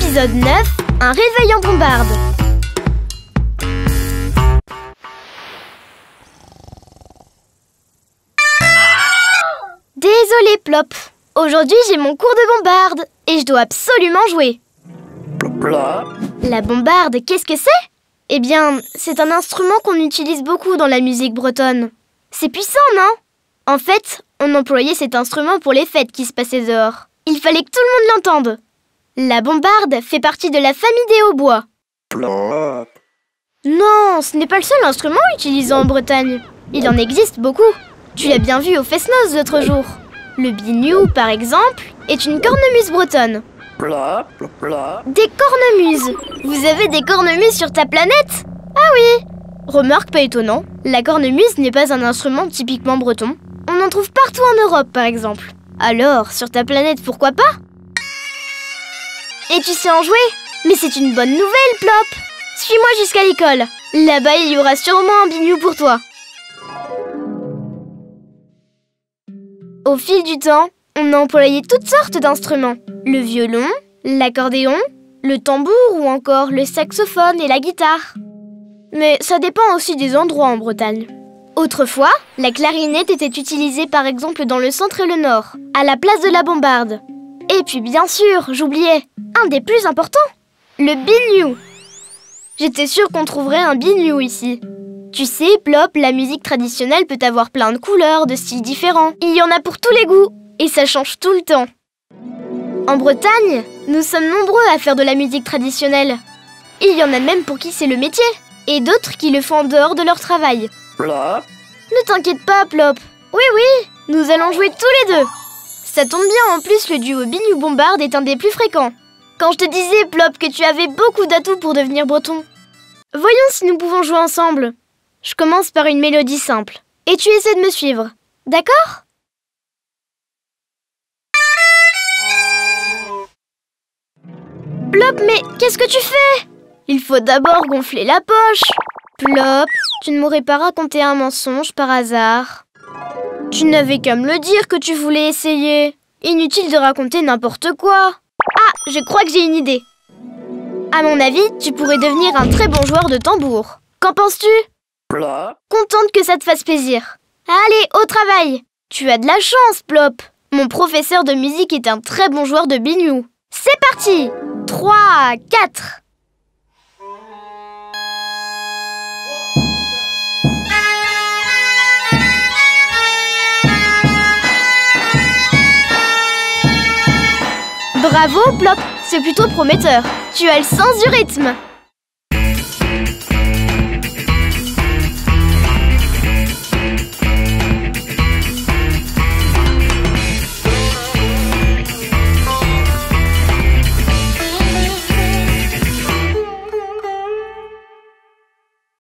Épisode 9, un réveil en bombarde. Désolée, Plop. Aujourd'hui, j'ai mon cours de bombarde et je dois absolument jouer. La bombarde, qu'est-ce que c'est? Eh bien, c'est un instrument qu'on utilise beaucoup dans la musique bretonne. C'est puissant, non? En fait, on employait cet instrument pour les fêtes qui se passaient dehors. Il fallait que tout le monde l'entende. La bombarde fait partie de la famille des hautbois. Non, ce n'est pas le seul instrument utilisé en Bretagne. Il en existe beaucoup. Tu l'as bien vu au Fest-Noz l'autre jour. Le biniou, par exemple, est une cornemuse bretonne. Des cornemuses. Vous avez des cornemuses sur ta planète? Ah oui. Remarque pas étonnant, la cornemuse n'est pas un instrument typiquement breton. On en trouve partout en Europe, par exemple. Alors, sur ta planète, pourquoi pas? Et tu sais en jouer? Mais c'est une bonne nouvelle, Plop. Suis-moi jusqu'à l'école. Là-bas, il y aura sûrement un biniou pour toi. Au fil du temps, on a employé toutes sortes d'instruments. Le violon, l'accordéon, le tambour ou encore le saxophone et la guitare. Mais ça dépend aussi des endroits en Bretagne. Autrefois, la clarinette était utilisée par exemple dans le centre et le nord, à la place de la bombarde. Et puis bien sûr, j'oubliais, un des plus importants, le biniou. J'étais sûre qu'on trouverait un biniou ici. Tu sais, Plop, la musique traditionnelle peut avoir plein de couleurs, de styles différents. Il y en a pour tous les goûts, et ça change tout le temps. En Bretagne, nous sommes nombreux à faire de la musique traditionnelle. Il y en a même pour qui c'est le métier, et d'autres qui le font en dehors de leur travail. Ne t'inquiète pas, Plop. Oui, nous allons jouer tous les deux. Ça tombe bien, en plus, le duo biniou-bombarde est un des plus fréquents. Quand je te disais, Plop, que tu avais beaucoup d'atouts pour devenir breton. Voyons si nous pouvons jouer ensemble. Je commence par une mélodie simple. Et tu essaies de me suivre. D'accord? Plop, mais qu'est-ce que tu fais? Il faut d'abord gonfler la poche. Plop, tu ne m'aurais pas raconté un mensonge par hasard? Tu n'avais qu'à me le dire que tu voulais essayer. Inutile de raconter n'importe quoi. Ah, je crois que j'ai une idée. À mon avis, tu pourrais devenir un très bon joueur de tambour. Qu'en penses-tu? Contente que ça te fasse plaisir. Allez, au travail. Tu as de la chance, Plop. Mon professeur de musique est un très bon joueur de biniou. C'est parti! 3, 4. Bravo, Plop, c'est plutôt prometteur. Tu as le sens du rythme.